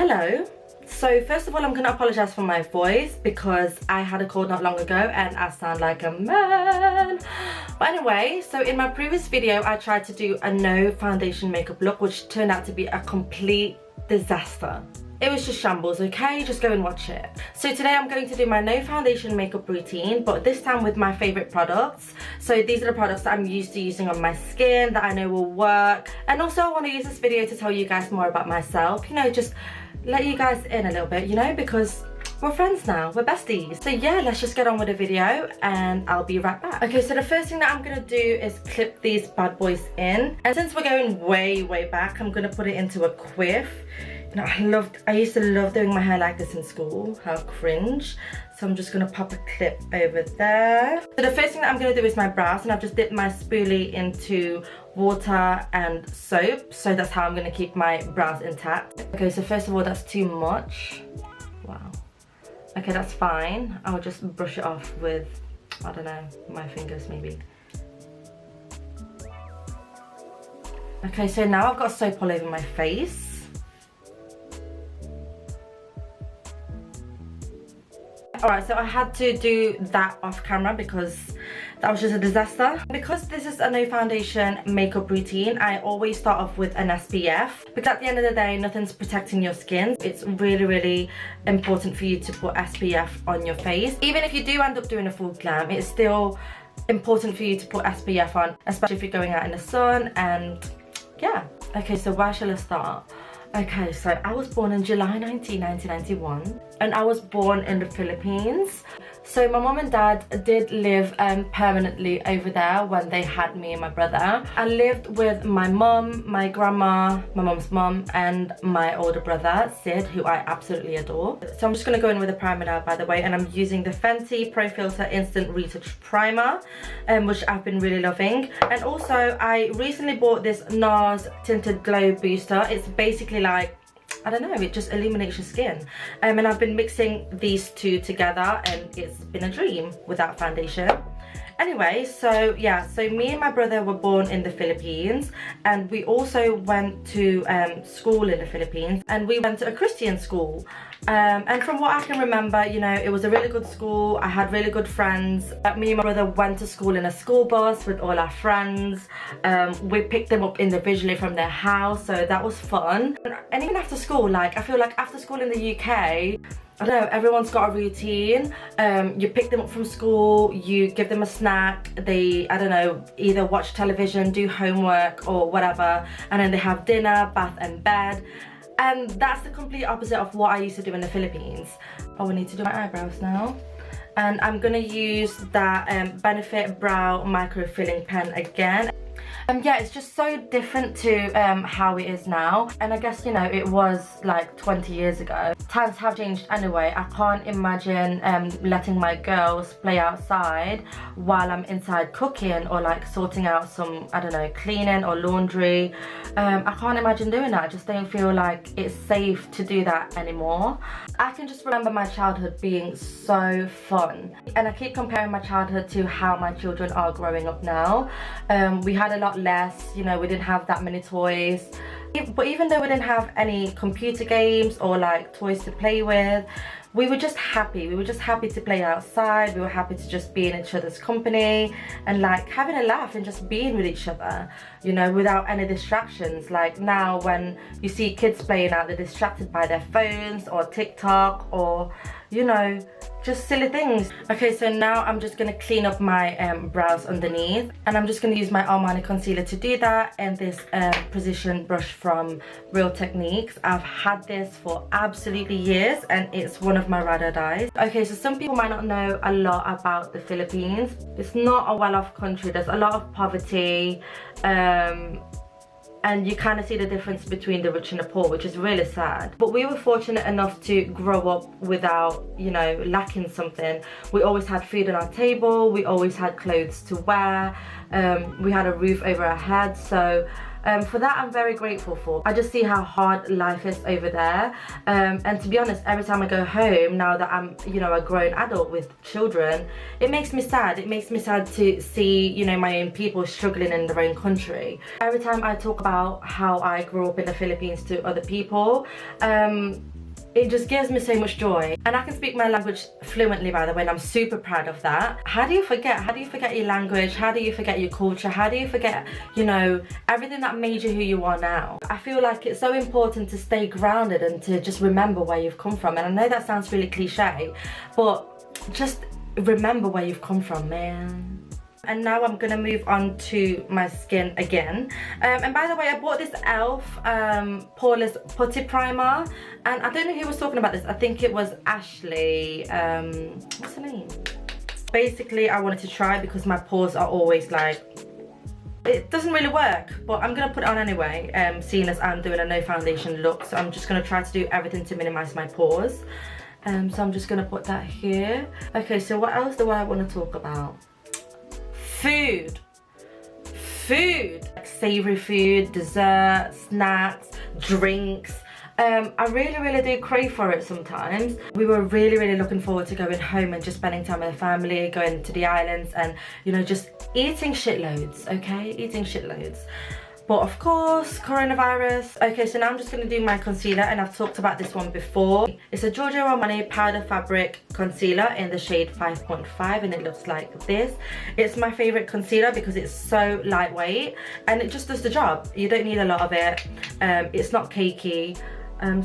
Hello. So first of all, I'm going to apologize for my voice because I had a cold not long ago and I sound like a man. But anyway, so in my previous video I tried to do a no foundation makeup look, which turned out to be a complete disaster. It was just shambles, okay? Just go and watch it. So today I'm going to do my no foundation makeup routine, but this time with my favorite products. So these are the products that I'm used to using on my skin that I know will work. And also I want to use this video to tell you guys more about myself, you know, just let you guys in a little bit, you know, because we're friends now, we're besties. So yeah, let's just get on with the video and I'll be right back. Okay, so the first thing that I'm gonna do is clip these bad boys in. And since we're going way back, I'm gonna put it into a quiff. You know, I used to love doing my hair like this in school. How cringe. So I'm just gonna pop a clip over there. So the first thing that I'm gonna do is my brows, and I've just dipped my spoolie into water and soap. So that's how I'm gonna keep my brows intact. Okay, so first of all, that's too much. Wow. Okay, that's fine. I'll just brush it off with, I don't know, my fingers maybe. Okay, so now I've got soap all over my face. Alright, so I had to do that off camera because that was just a disaster. Because this is a no foundation makeup routine, I always start off with an SPF. Because at the end of the day, nothing's protecting your skin. It's really important for you to put SPF on your face. Even if you do end up doing a full glam, it's still important for you to put SPF on, especially if you're going out in the sun. And yeah. Okay, so where shall I start? Okay, so I was born in July 1991 and I was born in the Philippines. So my mom and dad did live permanently over there when they had me and my brother. I lived with my mom, my grandma, my mom's mom, and my older brother, Sid, who I absolutely adore. So I'm just going to go in with a primer now, by the way, and I'm using the Fenty Pro Filter Instant Retouch Primer, which I've been really loving. And also, I recently bought this NARS Tinted Glow Booster. It's basically like, I don't know, it just illuminates your skin. And I've been mixing these two together and it's been a dream without foundation. Anyway, so yeah, so me and my brother were born in the Philippines, and we also went to school in the Philippines, and we went to a Christian school. And from what I can remember, you know, it was a really good school. I had really good friends. Me and my brother went to school in a school bus with all our friends. We picked them up individually from their house, so that was fun. And even after school, like, I feel like after school in the UK, I don't know, everyone's got a routine. You pick them up from school, you give them a snack, they, I don't know, either watch television, do homework or whatever, and then they have dinner, bath and bed. And that's the complete opposite of what I used to do in the Philippines. Oh, I need to do my eyebrows now. And I'm gonna use that Benefit Brow Micro Filling Pen again. Yeah, it's just so different to how it is now. And I guess, you know, it was like 20 years ago. Times have changed anyway. I can't imagine letting my girls play outside while I'm inside cooking or like sorting out some, I don't know, cleaning or laundry. I can't imagine doing that. I just don't feel like it's safe to do that anymore. I can just remember my childhood being so fun. And I keep comparing my childhood to how my children are growing up now. We had a lot less, you know, we didn't have that many toys. But even though we didn't have any computer games or like toys to play with, we were just happy. We were just happy to play outside. We were happy to just be in each other's company and like having a laugh and just being with each other, you know, without any distractions. Like now when you see kids playing out, they're distracted by their phones or TikTok or, you know, just silly things. Okay, so now I'm just gonna clean up my brows underneath, and I'm just gonna use my Armani concealer to do that, and this precision brush from Real Techniques. I've had this for absolutely years and it's one of my ride or dies. Okay, so some people might not know a lot about the Philippines. It's not a well-off country. There's a lot of poverty, and you kind of see the difference between the rich and the poor, which is really sad. But we were fortunate enough to grow up without, you know, lacking something. We always had food on our table, we always had clothes to wear, we had a roof over our heads. So for that I'm very grateful for. I just see how hard life is over there, and to be honest, every time I go home, now that I'm, you know, a grown adult with children, it makes me sad. It makes me sad to see, you know, my own people struggling in their own country. Every time I talk about how I grew up in the Philippines to other people, it just gives me so much joy. And I can speak my language fluently, by the way, and I'm super proud of that. How do you forget? How do you forget your language? How do you forget your culture? How do you forget, you know, everything that made you who you are now? I feel like it's so important to stay grounded and to just remember where you've come from. And I know that sounds really cliche, but just remember where you've come from, man. And now I'm gonna move on to my skin again. And by the way, I bought this e.l.f. Poreless Putty Primer, and I don't know who was talking about this. I think it was Ashley. What's her name? Basically, I wanted to try it because my pores are always like, it doesn't really work, but I'm gonna put it on anyway, seeing as I'm doing a no foundation look. So I'm just gonna try to do everything to minimize my pores. So I'm just gonna put that here. Okay, so what else do I want to talk about? Food, like savory food, dessert, snacks, drinks. I really do crave for it sometimes. We were really looking forward to going home and just spending time with the family, going to the islands and, you know, just eating shitloads, okay? Eating shitloads. But of course, coronavirus. Okay, so now I'm just going to do my concealer, and I've talked about this one before. It's a Giorgio Armani Powder Fabric Concealer in the shade 5.5, and it looks like this. It's my favourite concealer because it's so lightweight and it just does the job. You don't need a lot of it. It's not cakey.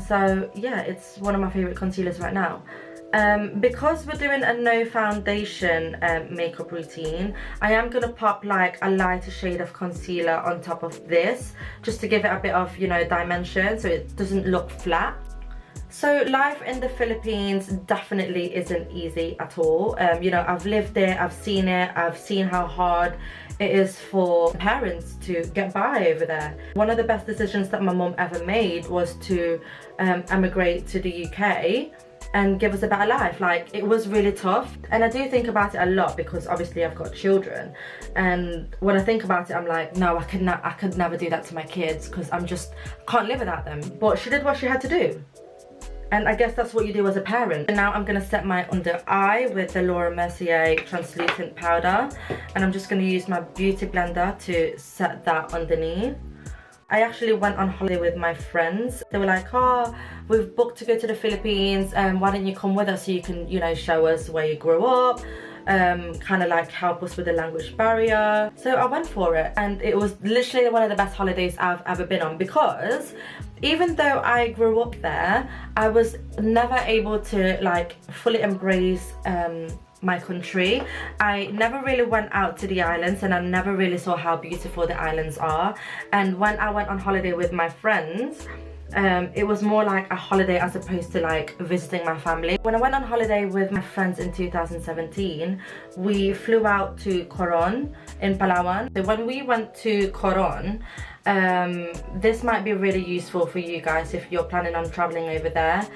So yeah, it's one of my favourite concealers right now. Because we're doing a no foundation makeup routine, I am going to pop like a lighter shade of concealer on top of this, just to give it a bit of, you know, dimension so it doesn't look flat. So life in the Philippines definitely isn't easy at all. You know, I've lived there, I've seen it, I've seen how hard it is for parents to get by over there. One of the best decisions that my mum ever made was to emigrate to the UK and give us a better life. Like, it was really tough, and I do think about it a lot because obviously I've got children, and when I think about it I'm like, no, I could never do that to my kids because can't live without them. But she did what she had to do, and I guess that's what you do as a parent. And now I'm gonna set my under eye with the Laura Mercier translucent powder, and I'm just gonna use my beauty blender to set that underneath. I actually went on holiday with my friends. They were like, oh, we've booked to go to the Philippines, why don't you come with us so you can, you know, show us where you grew up, kind of like help us with the language barrier. So I went for it, and it was literally one of the best holidays I've ever been on, because even though I grew up there, I was never able to like fully embrace my country. I never really went out to the islands, and I never really saw how beautiful the islands are. And when I went on holiday with my friends, it was more like a holiday as opposed to like visiting my family. When I went on holiday with my friends in 2017, we flew out to Coron in Palawan. So when we went to Coron, this might be really useful for you guys if you're planning on traveling over there.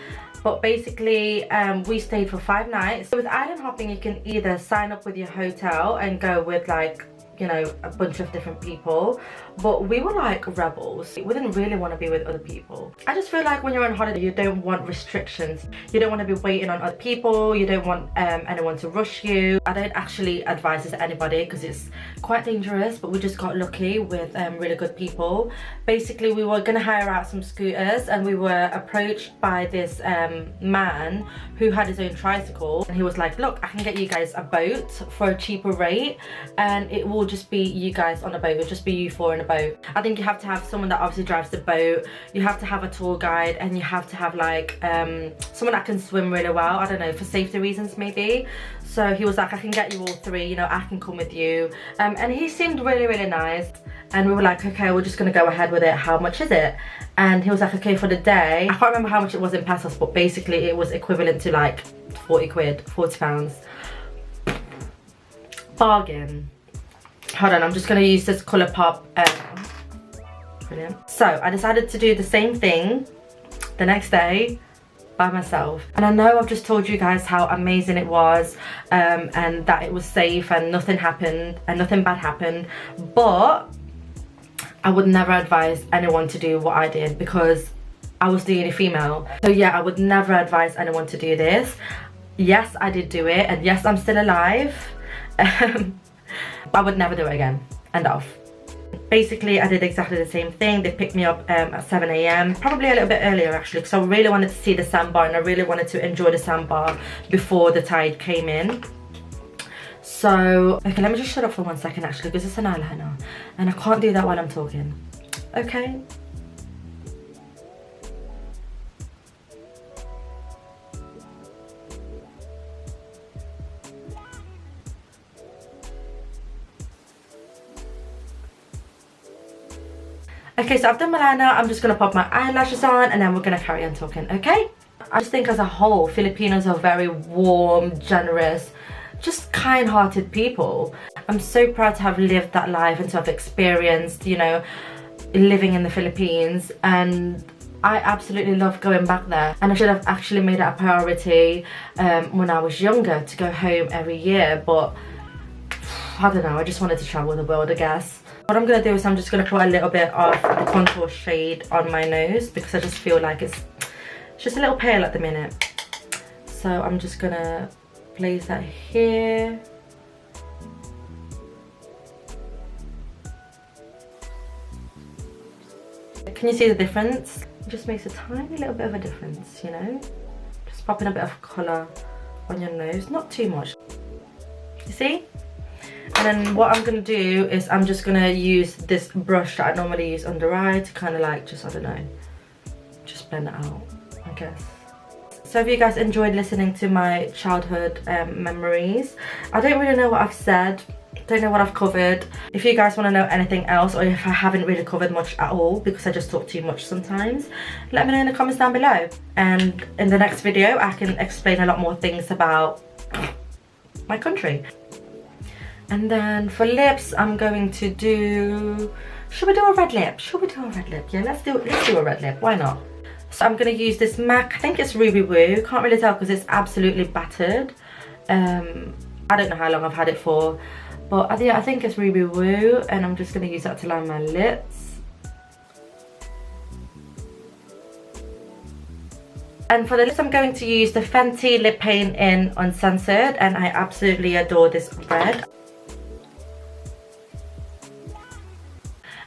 But basically, we stayed for 5 nights. So with island hopping, you can either sign up with your hotel and go with like, you know, a bunch of different people, but we were like rebels. We didn't really want to be with other people. I just feel like when you're on holiday, you don't want restrictions. You don't want to be waiting on other people. You don't want anyone to rush you. I don't actually advise this to anybody because it's quite dangerous, but we just got lucky with really good people. Basically, we were gonna hire out some scooters, and we were approached by this man who had his own tricycle, and he was like, look, I can get you guys a boat for a cheaper rate, and it will just be you guys on a boat. It'll just be you 4 in a boat. I think you have to have someone that obviously drives the boat, you have to have a tour guide, and you have to have like someone that can swim really well, I don't know, for safety reasons maybe. So he was like, I can get you all 3, you know, I can come with you. And he seemed really nice, and we were like, okay, we're just gonna go ahead with it, how much is it? And he was like, okay, for the day, I can't remember how much it was in pesos, but basically it was equivalent to like 40 quid, 40 pounds. Bargain. Hold on, I'm just gonna use this Colourpop. Brilliant. So I decided to do the same thing the next day by myself, and I know I've just told you guys how amazing it was, and that it was safe and nothing happened and nothing bad happened, but I would never advise anyone to do what I did because I was the only female. So yeah, I would never advise anyone to do this. Yes, I did do it, and yes, I'm still alive. I would never do it again. End of. basically I did exactly the same thing. They picked me up at 7 a.m, probably a little bit earlier actually, because I really wanted to see the sandbar and I really wanted to enjoy the sandbar before the tide came in. So, okay, let me just shut up for 1 second actually, because it's an eyeliner and I can't do that while I'm talking. Okay. Okay, so I've done my liner. I'm just gonna pop my eyelashes on and then we're gonna carry on talking, okay? I just think as a whole, Filipinos are very warm, generous, just kind-hearted people. I'm so proud to have lived that life and to have experienced, you know, living in the Philippines, and I absolutely love going back there. And I should have actually made it a priority when I was younger to go home every year, but I don't know, I just wanted to travel the world, I guess. What I'm going to do is I'm just going to put a little bit of the contour shade on my nose because I just feel like it's just a little pale at the minute. So I'm just going to place that here. Can you see the difference? It just makes a tiny little bit of a difference, you know? Just popping a bit of colour on your nose, not too much. You see? And then what I'm going to do is I'm just going to use this brush that I normally use under eye to kind of like just, I don't know, just blend it out, I guess. So if you guys enjoyed listening to my childhood memories, I don't really know what I've said, don't know what I've covered. If you guys want to know anything else, or if I haven't really covered much at all because I just talk too much sometimes, let me know in the comments down below. And in the next video I can explain a lot more things about my country. And then for lips, I'm going to do, should we do a red lip? Should we do a red lip? Yeah, let's do a red lip, why not? So I'm going to use this MAC, I think it's Ruby Woo, can't really tell because it's absolutely battered. I don't know how long I've had it for, but I think it's Ruby Woo, and I'm just going to use that to line my lips. And for the lips, I'm going to use the Fenty Lip Paint in Uncensored, and I absolutely adore this red.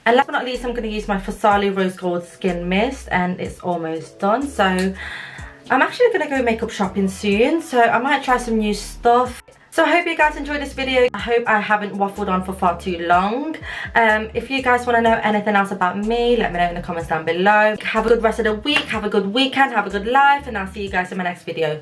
And last but not least, I'm going to use my Farsali Rose Gold Skin Mist, and it's almost done. So I'm actually going to go makeup shopping soon, so I might try some new stuff. So I hope you guys enjoyed this video. I hope I haven't waffled on for far too long. If you guys want to know anything else about me, let me know in the comments down below. Have a good rest of the week, have a good weekend, have a good life, and I'll see you guys in my next video.